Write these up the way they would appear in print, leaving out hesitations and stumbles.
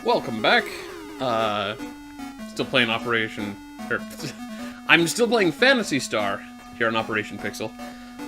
Welcome back. Still playing I'm still playing Phantasy Star here on Operation Pixel.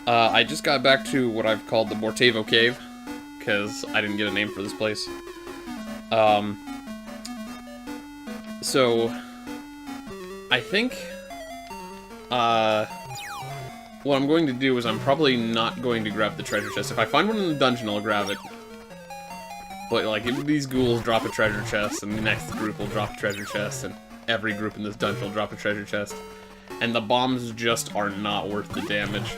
I just got back to what I've called the Mortevo Cave, because I didn't get a name for this place. So, I think, what I'm going to do is I'm probably not going to grab the treasure chest. If I find one in the dungeon, I'll grab it. But, like, if these ghouls drop a treasure chest, and the next group will drop a treasure chest, and every group in this dungeon will drop a treasure chest. And the bombs just are not worth the damage.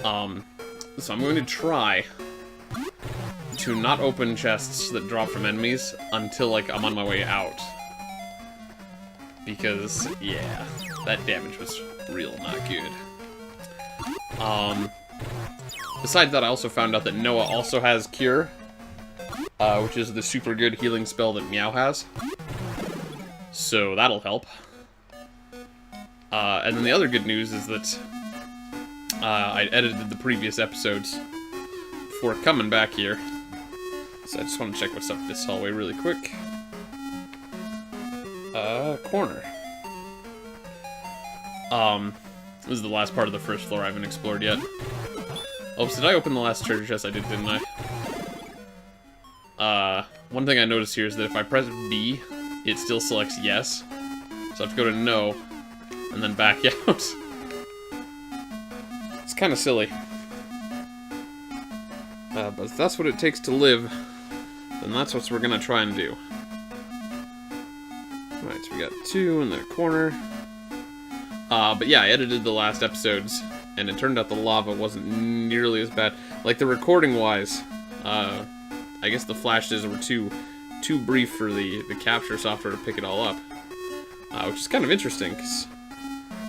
So I'm going to try to not open chests that drop from enemies until, like, I'm on my way out. Because, yeah, that damage was real not good. Besides that, I also found out that Noah also has Cure, which is the super good healing spell that Meow has. So that'll help. And then the other good news is that I edited the previous episodes before coming back here. So I just want to check what's up this hallway really quick. Corner. This is the last part of the first floor I haven't explored yet. Oh, so did I open the last treasure chest I did, didn't I? One thing I noticed here is that if I press B, it still selects yes. So I have to go to no, and then back out. It's kind of silly. But if that's what it takes to live, then that's what we're gonna try and do. Alright, so we got two in the corner. But yeah, I edited the last episodes, and it turned out the lava wasn't nearly as bad. Like, the recording-wise, I guess the flashes were too brief for the capture software to pick it all up. Which is kind of interesting, because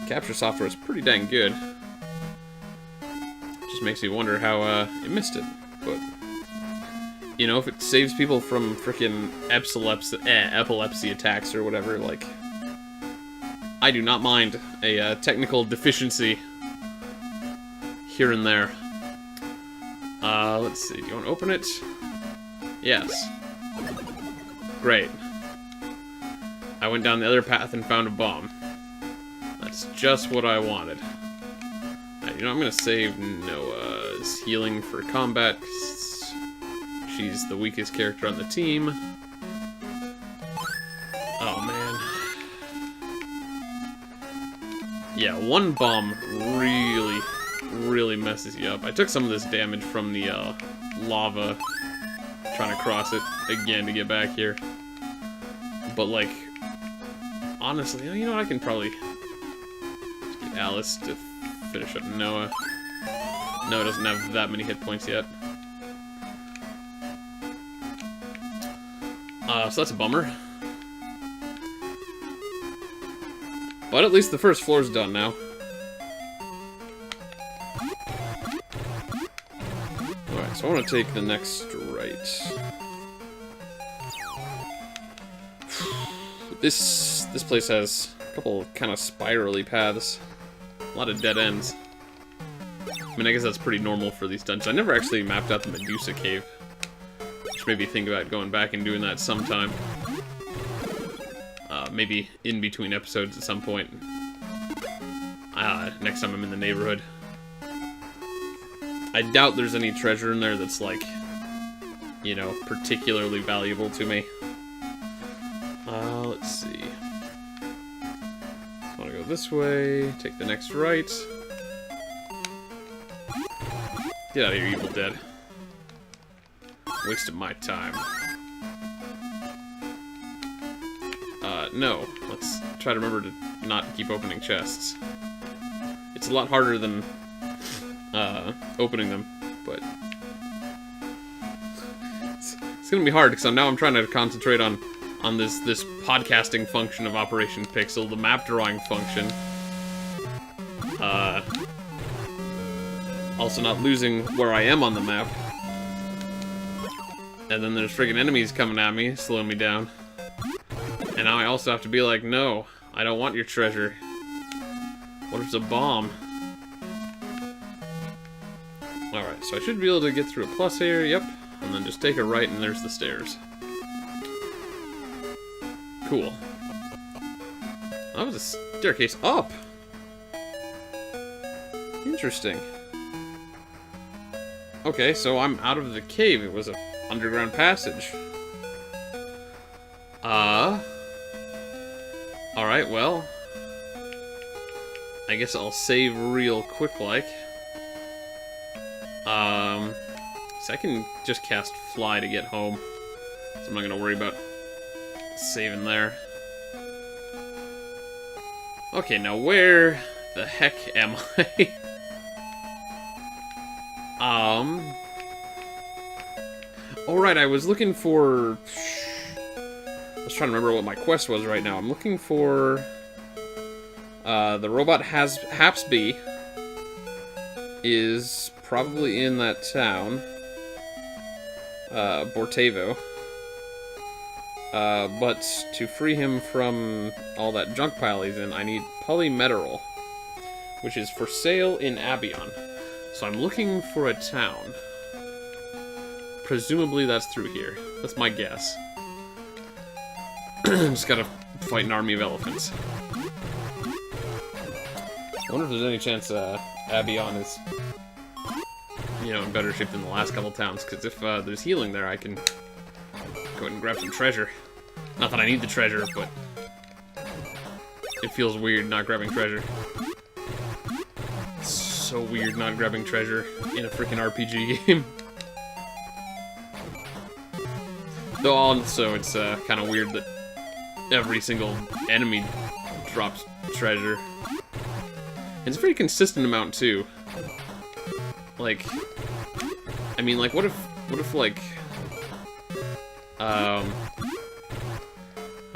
capture software is pretty dang good. Just makes me wonder how it missed it. But, you know, if it saves people from frickin' epilepsy attacks or whatever, like, I do not mind a technical deficiency here and there. Let's see, do you want to open it? Yes. Great. I went down the other path and found a bomb. That's just what I wanted. Right, you know, I'm gonna save Noah's healing for combat, 'cause she's the weakest character on the team. Oh, man. Yeah, one bomb really messes you up. I took some of this damage from the lava trying to cross it again to get back here. But, like, honestly, you know, I can probably get Alice to finish up Noah. Noah doesn't have that many hit points yet. So that's a bummer. But at least the first floor's done now. Alright, so I want to take the next right. This place has a couple kind of spirally paths. A lot of dead ends. I mean, I guess that's pretty normal for these dungeons. I never actually mapped out the Medusa Cave, which made me think about going back and doing that sometime. Maybe in between episodes at some point. Next time I'm in the neighborhood. I doubt there's any treasure in there that's, like, you know, particularly valuable to me. Let's see. I want to go this way, take the next right. Get out of here, Evil Dead. Wasted my time. No. Let's try to remember to not keep opening chests. It's a lot harder than opening them, but it's gonna be hard because now I'm trying to concentrate on this podcasting function of Operation Pixel, the map drawing function. Also not losing where I am on the map. And then there's friggin' enemies coming at me, slowing me down. And now I also have to be like, no, I don't want your treasure. What if it's a bomb? Alright, so I should be able to get through a plus here, yep. And then just take a right and there's the stairs. Cool. That was a staircase up. Interesting. Okay, so I'm out of the cave. It was an underground passage. Alright, well. I guess I'll save real quick like. So I can just cast Fly to get home. So I'm not gonna worry about saving there. Okay, now where the heck am I? Alright, I was looking for... I was trying to remember what my quest was right now. I'm looking for... the robot Hapsby is probably in that town. Bortavo. But to free him from all that junk pile he's in, I need polymetal, which is for sale in Abion. So I'm looking for a town. Presumably that's through here. That's my guess. Just gotta fight an army of elephants. I wonder if there's any chance Abion is, you know, in better shape than the last couple towns, because if there's healing there, I can go ahead and grab some treasure. Not that I need the treasure, but it feels weird not grabbing treasure. It's so weird not grabbing treasure in a freaking RPG game. Though also, it's kind of weird that every single enemy drops treasure. It's a pretty consistent amount, too. Like, I mean, like, what if, like, I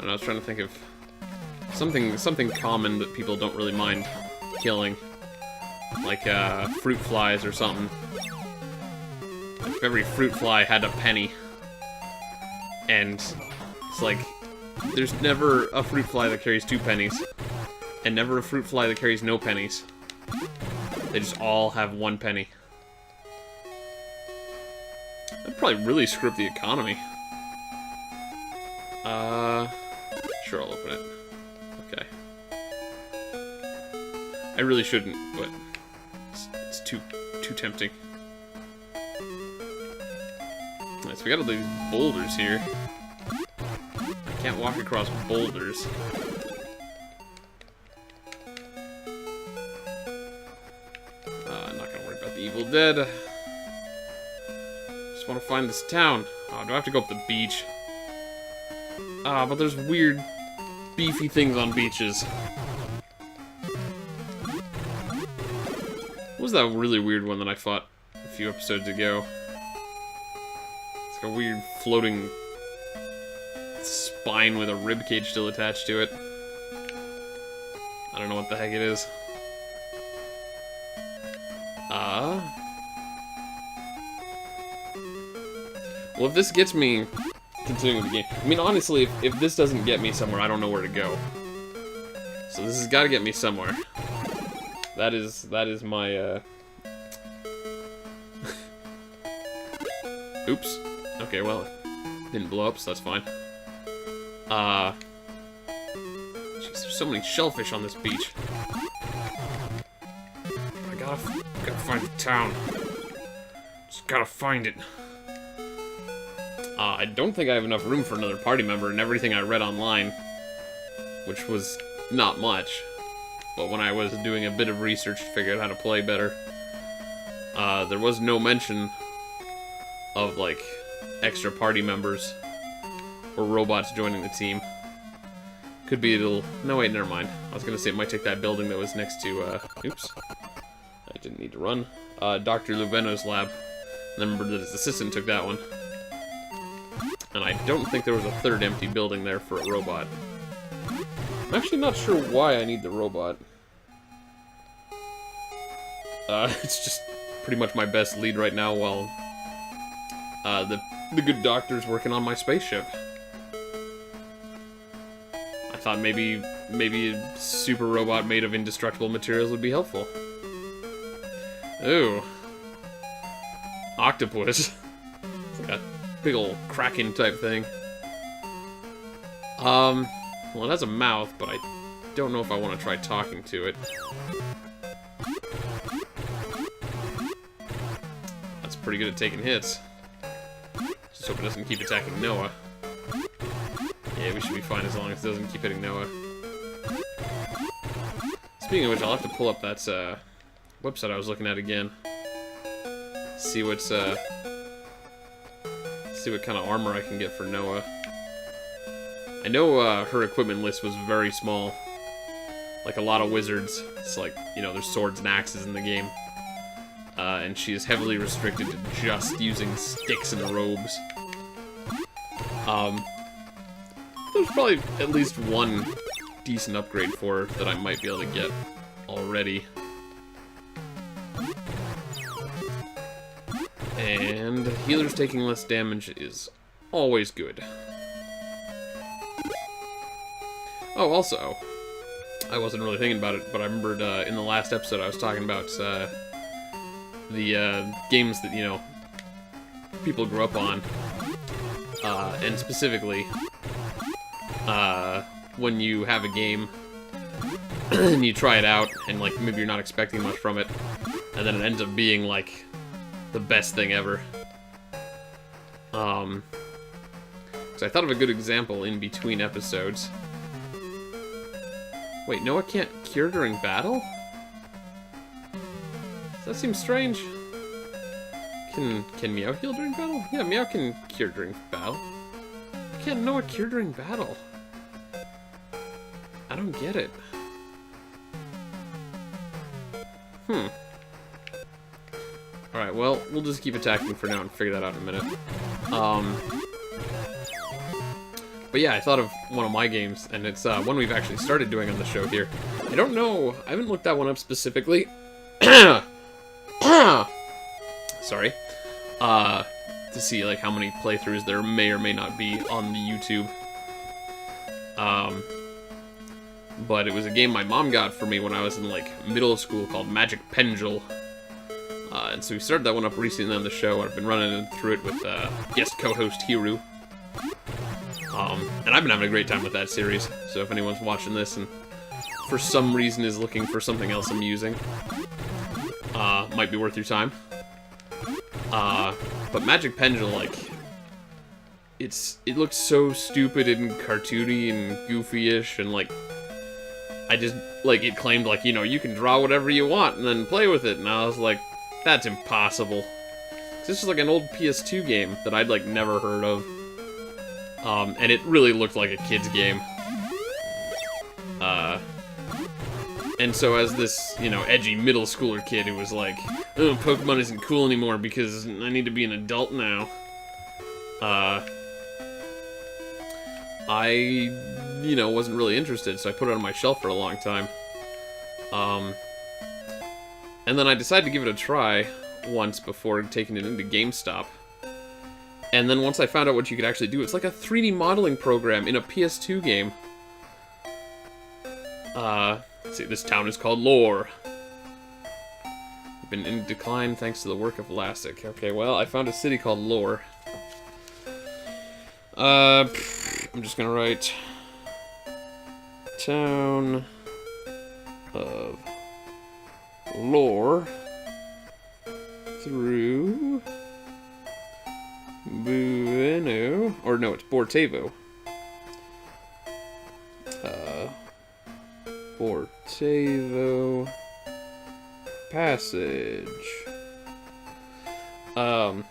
don't know, I was trying to think of something common that people don't really mind killing. Like, fruit flies or something. If every fruit fly had a penny. And it's like, there's never a fruit fly that carries 2 pennies. And never a fruit fly that carries no pennies. They just all have 1 penny. That'd probably really screw up the economy. Sure, I'll open it. Okay. I really shouldn't, but it's too tempting. Alright, so we got all these boulders here. I can't walk across boulders. I'm not gonna worry about the Evil Dead. Just want to find this town. Oh, do I have to go up the beach? Ah, but there's weird, beefy things on beaches. What was that really weird one that I fought a few episodes ago? It's like a weird floating spine with a ribcage still attached to it. I don't know what the heck it is. Well, if this gets me continuing the game... I mean, honestly, if this doesn't get me somewhere, I don't know where to go. So this has got to get me somewhere. That is my, Oops. Okay, well, it didn't blow up, so that's fine. Jeez, there's so many shellfish on this beach. I gotta find the town. Just gotta find it. I don't think I have enough room for another party member, and everything I read online, which was not much, but when I was doing a bit of research to figure out how to play better, there was no mention of, like, extra party members or robots joining the team. Could be it'll... No, wait, never mind. I was gonna say it might take that building that was next to, oops. I didn't need to run. Dr. Luveno's lab. Remember that his assistant took that one. And I don't think there was a third empty building there for a robot. I'm actually not sure why I need the robot. It's just pretty much my best lead right now while the good doctor's working on my spaceship. I thought maybe a super robot made of indestructible materials would be helpful. Ooh. Octopus. It's like a big ol' Kraken type thing. Well, it has a mouth, but I don't know if I want to try talking to it. That's pretty good at taking hits. Just hope it doesn't keep attacking Noah. Yeah, we should be fine as long as it doesn't keep hitting Noah. Speaking of which, I'll have to pull up that website I was looking at again. See what kind of armor I can get for Noah. I know her equipment list was very small. Like a lot of wizards. It's like, you know, there's swords and axes in the game. And she is heavily restricted to just using sticks and robes. There's probably at least one decent upgrade for her that I might be able to get already. And healers taking less damage is always good. Oh, also, I wasn't really thinking about it, but I remembered in the last episode I was talking about the games that, you know, people grew up on. And specifically, when you have a game and you try it out and, like, maybe you're not expecting much from it, and then it ends up being, like, the best thing ever. So I thought of a good example in between episodes. Wait, Noah can't cure during battle? That seems strange. Can Meow heal during battle? Yeah, Meow can cure during battle. Why can't Noah cure during battle? I don't get it. Alright, well, we'll just keep attacking for now and figure that out in a minute. But yeah, I thought of one of my games, and it's one we've actually started doing on the show here. I don't know, I haven't looked that one up specifically. Sorry. To see, like, how many playthroughs there may or may not be on the YouTube. But it was a game my mom got for me when I was in, like, middle school called Magic Pendule. And so we started that one up recently on the show. I've been running through it with guest co-host Hiru. And I've been having a great time with that series. So if anyone's watching this and for some reason is looking for something else I'm using, might be worth your time. But Magic Pendule, like, it looks so stupid and cartoony and goofy-ish, and, like, I just, like, it claimed, like, you know, you can draw whatever you want and then play with it, and I was like, that's impossible. This is like an old PS2 game that I'd, like, never heard of. And it really looked like a kid's game. And so as this, you know, edgy middle schooler kid who was like, oh, Pokemon isn't cool anymore because I need to be an adult now. I, you know, wasn't really interested, so I put it on my shelf for a long time. And then I decided to give it a try once before taking it into GameStop. And then once I found out what you could actually do, it's like a 3D modeling program in a PS2 game. Let's see, this town is called Lore. Been in decline thanks to the work of Elastic. Okay, well, I found a city called Lore. I'm just gonna write town of Lore through Bueno, or no, it's Bortavo. Bortavo Passage. Yeah,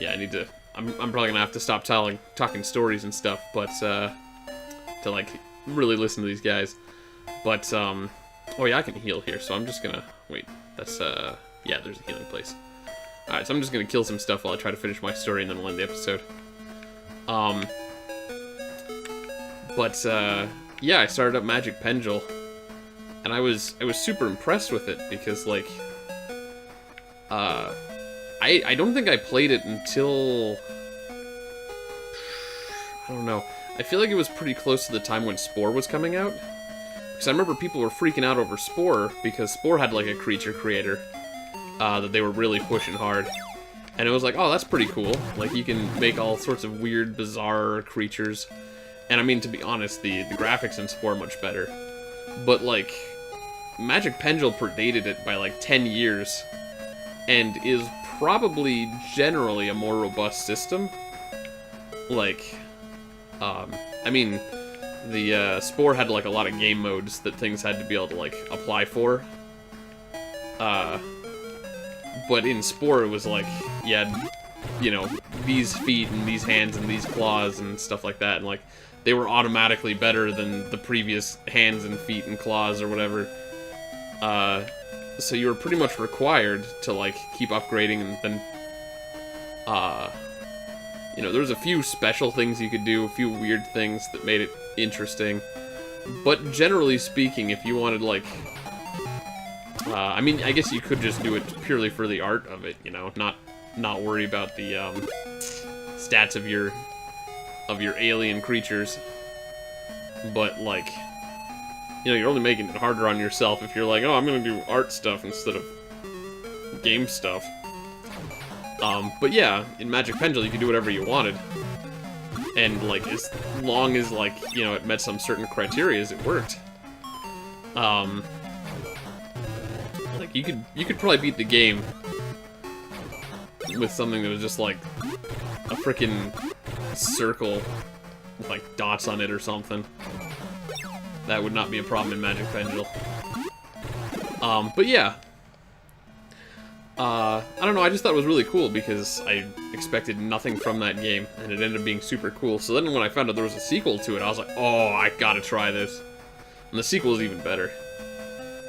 I need to. I'm probably gonna have to stop talking stories and stuff, but to like really listen to these guys. But oh yeah, I can heal here, so I'm just gonna wait. That's yeah, there's a healing place. All right, so I'm just gonna kill some stuff while I try to finish my story, and then we'll end the episode. But yeah, I started up Magic Pendule, and I was super impressed with it because, like, I don't think I played it until, I don't know. I feel like it was pretty close to the time when Spore was coming out, because I remember people were freaking out over Spore because Spore had like a creature creator that they were really pushing hard, and it was like, oh, that's pretty cool. Like, you can make all sorts of weird, bizarre creatures. And I mean, to be honest, the graphics in Spore are much better. But, like, Magic Pendule predated it by, like, 10 years. And is probably generally a more robust system. Like, I mean, the Spore had, like, a lot of game modes that things had to be able to, like, apply for. But in Spore, it was like, you had, you know, these feet and these hands and these claws and stuff like that, and, like, they were automatically better than the previous hands and feet and claws or whatever. So you were pretty much required to, like, keep upgrading, and then, you know, there was a few special things you could do, a few weird things that made it interesting. But generally speaking, if you wanted, like, I mean, I guess you could just do it purely for the art of it, you know, not worry about the, stats of your alien creatures. But, like, you know, you're only making it harder on yourself if you're like, oh, I'm gonna do art stuff instead of game stuff. But yeah, in Magic Pendule, you could do whatever you wanted. And, like, as long as, like, you know, it met some certain criteria, it worked. Like, you could probably beat the game with something that was just, like, a frickin' circle with, like, dots on it or something. That would not be a problem in Magic Pendule. But yeah. I don't know, I just thought it was really cool because I expected nothing from that game, and it ended up being super cool. So then when I found out there was a sequel to it, I was like, oh, I gotta try this. And the sequel is even better.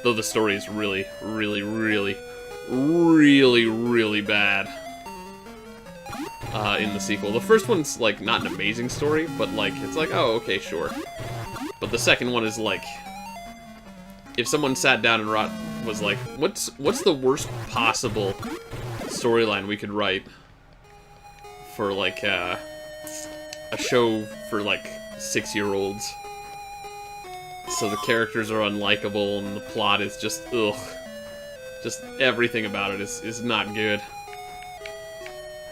Though the story is really, really, really, really, really bad. In the sequel. The first one's, like, not an amazing story, but, like, it's like, oh, okay, sure. But the second one is, like, if someone sat down and was like, what's the worst possible storyline we could write for, like, a show for, like, 6-year-olds? So the characters are unlikable and the plot is just, ugh. Just everything about it is not good.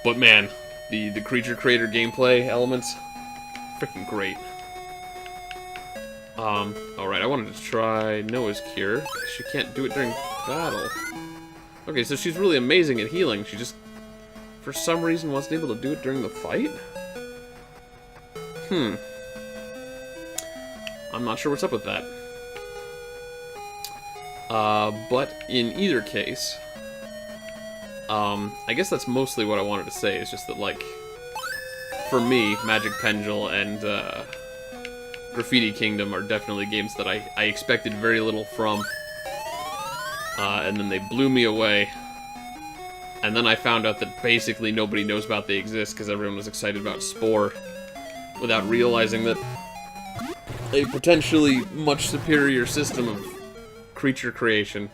But man, the creature creator gameplay elements, freaking great. Alright, I wanted to try Noah's Cure. She can't do it during battle. Okay, so she's really amazing at healing. She just, for some reason, wasn't able to do it during the fight? I'm not sure what's up with that. But in either case, I guess that's mostly what I wanted to say, is just that, like, for me, Magic Pendule and, Graffiti Kingdom are definitely games that I expected very little from, and then they blew me away, and then I found out that basically nobody knows about they exist because everyone was excited about Spore, without realizing that a potentially much superior system of creature creation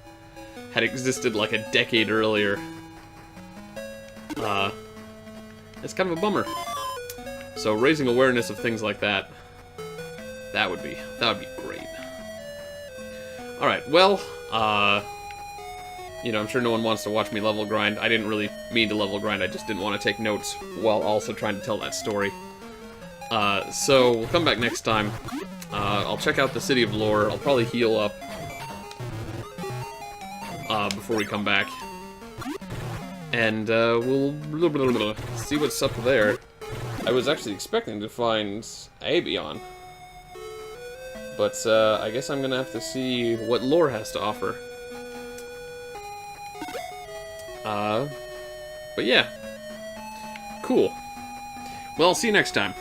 had existed like a decade earlier. It's kind of a bummer. So raising awareness of things like that, that would be great. Alright, well, you know, I'm sure no one wants to watch me level grind. I didn't really mean to level grind, I just didn't want to take notes while also trying to tell that story. So, we'll come back next time. I'll check out the City of Lore. I'll probably heal up before we come back. And we'll see what's up there. I was actually expecting to find Abion. But I guess I'm gonna have to see what Lore has to offer. But yeah. Cool. Well, I'll see you next time.